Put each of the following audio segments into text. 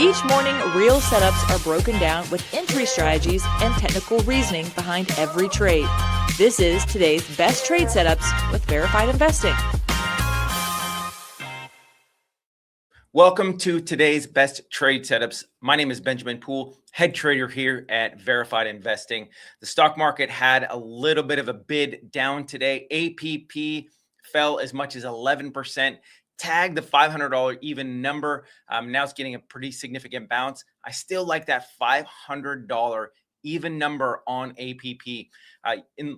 Each morning, real setups are broken down with entry strategies and technical reasoning behind every trade. This is today's best trade setups with Verified Investing. Welcome to today's best trade setups. My name is Benjamin Poole, head trader here at Verified Investing. The stock market had a little bit of a bid down today. APP fell as much as 11%, tagged the $500 even number. Now it's getting a pretty significant bounce. I still like that $500 even number on APP. In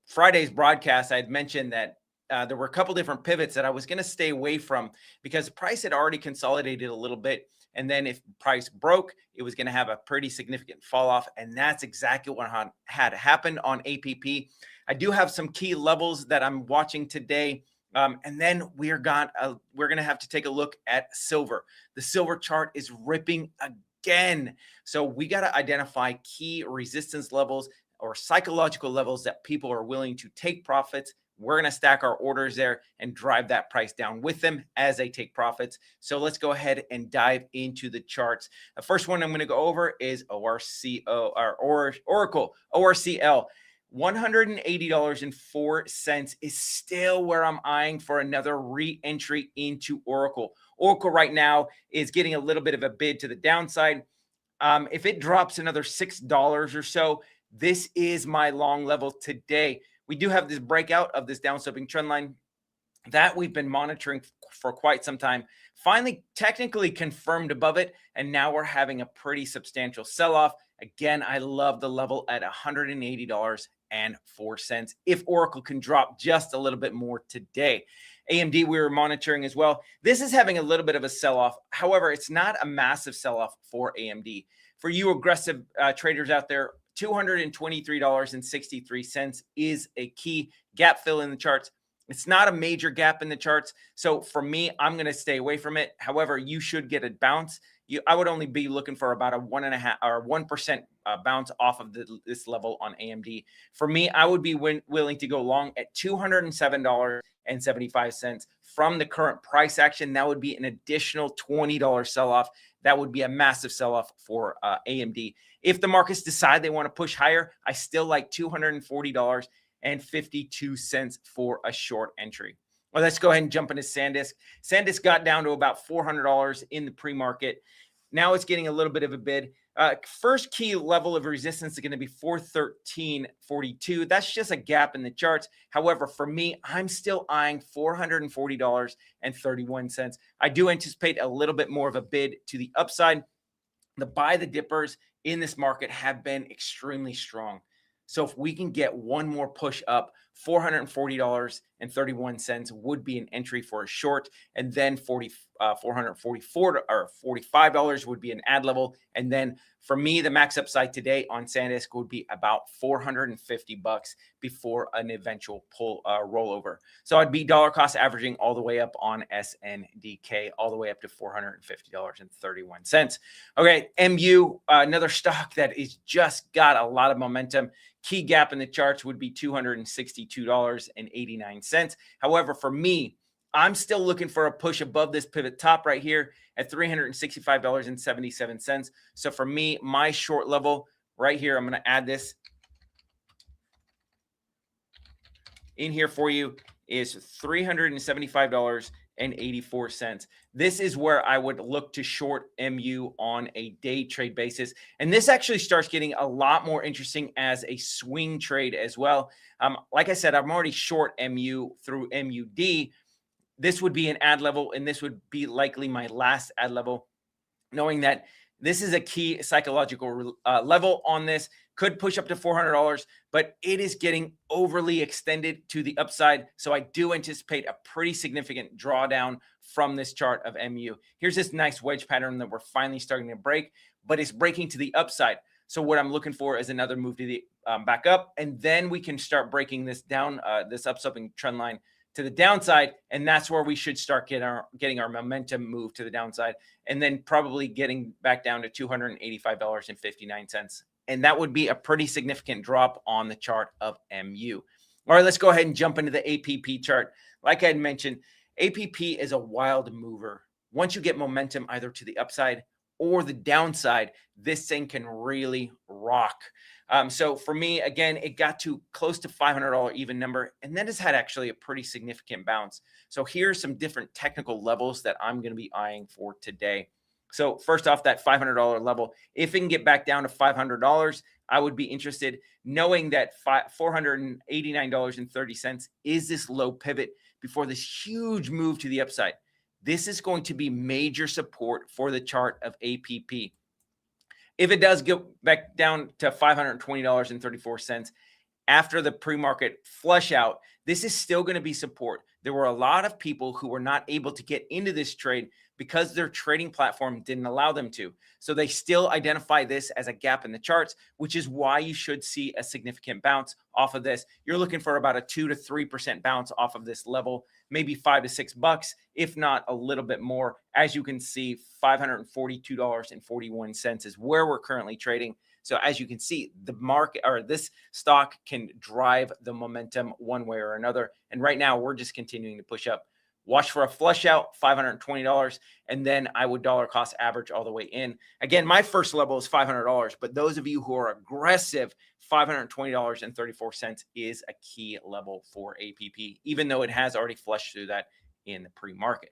Friday's broadcast, I had mentioned that there were a couple different pivots that I was going to stay away from because price had already consolidated a little bit. And then if price broke, it was going to have a pretty significant fall off. And that's exactly what had happened on APP. I do have some key levels that I'm watching today. And then we're going to have to take a look at silver. The silver chart is ripping again. So we got to identify key resistance levels or psychological levels that people are willing to take profits. We're going to stack our orders there and drive that price down with them as they take profits. So let's go ahead and dive into the charts. The first one I'm going to go over is Oracle, ORCL. $180.04 is still where I'm eyeing for another re-entry into Oracle. Oracle right now is getting a little bit of a bid to the downside. If it drops another $6 or so, this is my long level today. We do have this breakout of this downsloping trend line that we've been monitoring for quite some time, finally technically confirmed above it, and now we're having a pretty substantial sell-off. Again, I love the level at $180.04 if Oracle can drop just a little bit more today. AMD we were monitoring as well. This is having a little bit of a sell-off. However, it's not a massive sell-off for AMD. For you aggressive traders out there, $223.63 is a key gap fill in the charts. It's not a major gap in the charts. So for me, I'm going to stay away from it. However, you should get a bounce. I would only be looking for about a 1.5 or 1% bounce off of this level on AMD. For me, I would be willing to go long at $207.75 from the current price action. That would be an additional $20 sell-off. That would be a massive sell-off for AMD. If the markets decide they want to push higher, I still like $240.52 for a short entry. Well, let's go ahead and jump into SanDisk. SanDisk got down to about $400 in the pre-market. Now it's getting a little bit of a bid. First key level of resistance is going to be 413.42. That's just a gap in the charts. However, for me, I'm still eyeing $440.31. I do anticipate a little bit more of a bid to the upside. The buy the dippers in this market have been extremely strong. So if we can get one more push up, $440.31 would be an entry for a short, and then $444 or $45 would be an add level. And then for me, the max upside today on SanDisk would be about $450 before an eventual rollover. So I'd be dollar cost averaging all the way up on SNDK, all the way up to $450.31. Okay, MU, another stock that is just got a lot of momentum. Key gap in the charts would be $262.89. However, for me, I'm still looking for a push above this pivot top right here at $365.77. So for me, my short level right here, I'm going to add this in here for you, is $375.84. This is where I would look to short MU on a day trade basis. And this actually starts getting a lot more interesting as a swing trade as well. Like I said, I'm already short MU through MUD. This would be an add level, and this would be likely my last add level, knowing that this is a key psychological level on this. Could push up to $400, but it is getting overly extended to the upside. So I do anticipate a pretty significant drawdown from this chart of MU. Here's this nice wedge pattern that we're finally starting to break, but it's breaking to the upside. So what I'm looking for is another move to the back up, and then we can start breaking this down, this upsloping trend line to the downside, and that's where we should start getting our momentum move to the downside, and then probably getting back down to $285.59. And that would be a pretty significant drop on the chart of MU. All right, let's go ahead and jump into the APP chart. Like I had mentioned, APP is a wild mover. Once you get momentum either to the upside or the downside, this thing can really rock. So for me, again, it got to close to $500 even number, and then it's had actually a pretty significant bounce. So here's some different technical levels that I'm going to be eyeing for today. So first off, that $500 level, if it can get back down to $500, I would be interested, knowing that $489.30 is this low pivot before this huge move to the upside. This is going to be major support for the chart of APP. If it does go back down to $520.34 after the pre-market flush out, this is still going to be support. There were a lot of people who were not able to get into this trade because their trading platform didn't allow them to. So they still identify this as a gap in the charts, which is why you should see a significant bounce off of this. You're looking for about a 2 to 3% bounce off of this level, maybe $5 to $6, if not a little bit more. As you can see, $542.41 is where we're currently trading. So as you can see, the market, or this stock, can drive the momentum one way or another. And right now we're just continuing to push up. Watch for a flush out, $520, and then I would dollar cost average all the way in. Again, my first level is $500, but those of you who are aggressive, $520.34 is a key level for APP, even though it has already flushed through that in the pre-market.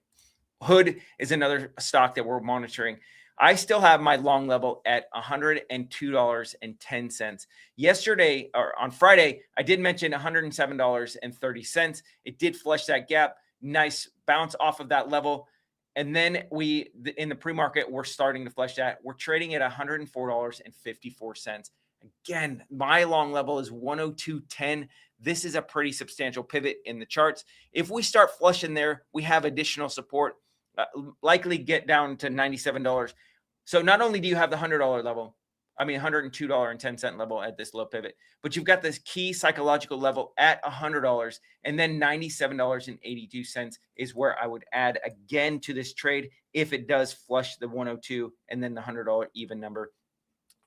Hood is another stock that we're monitoring. I still have my long level at $102.10. Yesterday, or on Friday, I did mention $107.30. It did flush that gap. Nice bounce off of that level. And then in the pre-market, we're starting to flush that. We're trading at $104.54. Again, my long level is 102.10. This is a pretty substantial pivot in the charts. If we start flushing there, we have additional support, likely get down to $97. So not only do you have the $102 level at this low pivot, but you've got this key psychological level at $100, and then $97.82 is where I would add again to this trade if it does flush the 102 and then the $100 even number.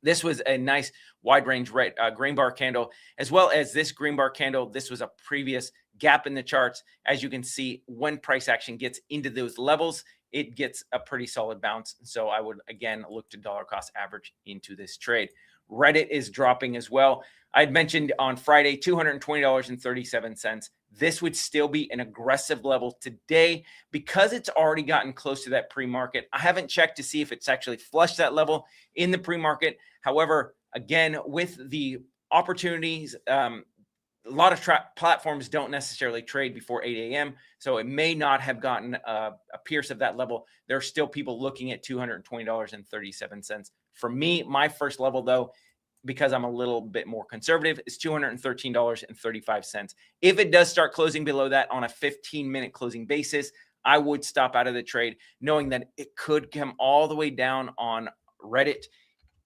This was a nice wide range green bar candle, as well as this green bar candle. This was a previous gap in the charts. As you can see, when price action gets into those levels, it gets a pretty solid bounce. So I would, again, look to dollar cost average into this trade. Reddit is dropping as well. I'd mentioned on Friday, $220.37. This would still be an aggressive level today because it's already gotten close to that pre-market. I haven't checked to see if it's actually flushed that level in the pre-market. However, again, with the opportunities, a lot of platforms don't necessarily trade before 8 a.m. So it may not have gotten a pierce of that level. There are still people looking at $220.37. For me, my first level, though, because I'm a little bit more conservative, is $213.35. If it does start closing below that on a 15-minute closing basis, I would stop out of the trade, knowing that it could come all the way down on Reddit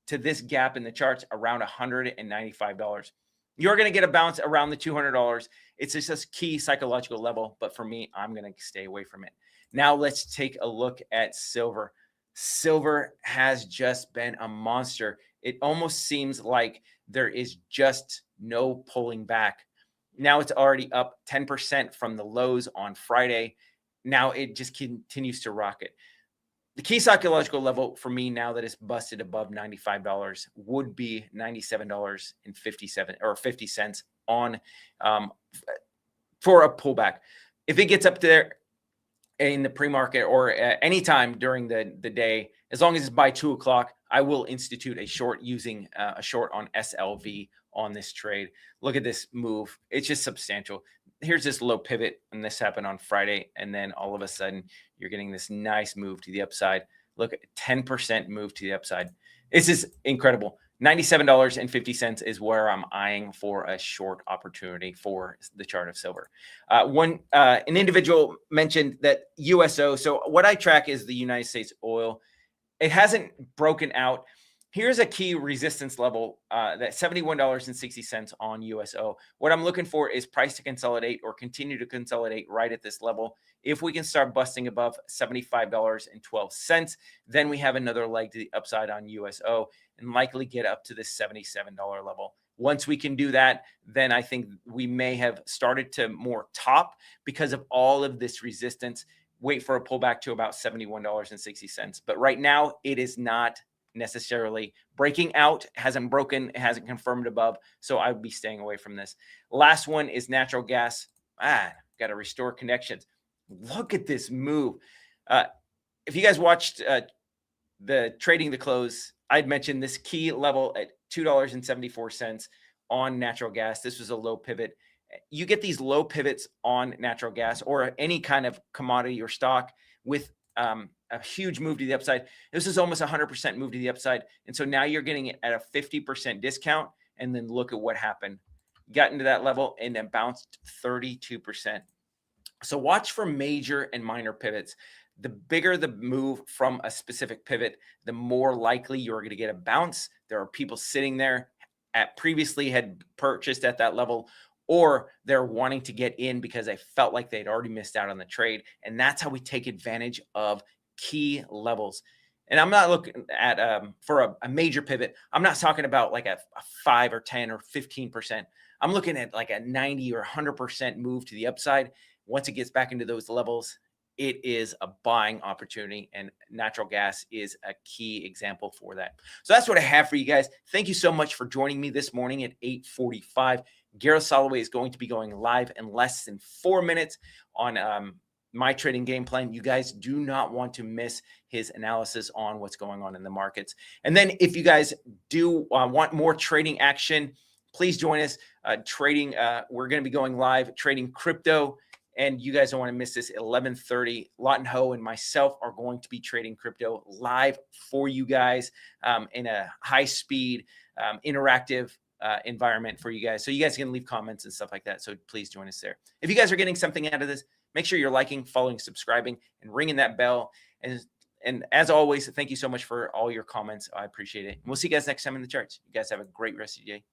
to this gap in the charts around $195. You're going to get a bounce around the $200. It's just a key psychological level, but for me, I'm going to stay away from it. Now let's take a look at silver. Silver has just been a monster. It almost seems like there is just no pulling back. Now it's already up 10% from the lows on Friday. Now it just continues to rocket. The key psychological level for me now that it's busted above $95 would be $97.50 on for a pullback. If it gets up there in the pre-market or anytime during the day, as long as it's by 2 o'clock, I will institute a short using a short on SLV on this trade. Look at this move. It's just substantial. Here's this low pivot, and this happened on Friday, and then all of a sudden you're getting this nice move to the upside. Look at 10% move to the upside. This is incredible. $97.50 is where I'm eyeing for a short opportunity for the chart of silver. An individual mentioned that USO. So what I track is the United States oil. It hasn't broken out. Here's a key resistance level that $71.60 on USO. What I'm looking for is price to consolidate or continue to consolidate right at this level. If we can start busting above $75.12, then we have another leg to the upside on USO and likely get up to this $77 level. Once we can do that, then I think we may have started to more top because of all of this resistance. wait for a pullback to about $71.60. But right now, it is not necessarily breaking out, hasn't broken, hasn't confirmed above. So I would be staying away from this. Last one is natural gas. Got to restore connections. Look at this move. If you guys watched the trading the close, I'd mentioned this key level at $2.74 on natural gas. This was a low pivot. You get these low pivots on natural gas or any kind of commodity or stock with a huge move to the upside. This is almost 100% move to the upside. And so now you're getting it at a 50% discount. And then look at what happened. Got into that level and then bounced 32%. So watch for major and minor pivots. The bigger the move from a specific pivot, the more likely you're going to get a bounce. There are people sitting there at previously had purchased at that level, or they're wanting to get in because they felt like they'd already missed out on the trade. And that's how we take advantage of key levels. And I'm not looking at for a major pivot. I'm not talking about like a 5 or 10 or 15%. I'm looking at like a 90 or 100% move to the upside. Once it gets back into those levels, it is a buying opportunity, and natural gas is a key example for that. So that's what I have for you guys. Thank you so much for joining me this morning at 8:45. Gareth Soloway is going to be going live in less than 4 minutes on my trading game plan. You guys do not want to miss his analysis on what's going on in the markets. And then if you guys do want more trading action, please join us trading. We're going to be going live trading crypto. And you guys don't want to miss this at 11:30. Lawton Ho and myself are going to be trading crypto live for you guys in a high-speed, interactive environment for you guys. So you guys can leave comments and stuff like that. So please join us there. If you guys are getting something out of this, make sure you're liking, following, subscribing, and ringing that bell. And as always, thank you so much for all your comments. I appreciate it. And we'll see you guys next time in the charts. You guys have a great rest of your day.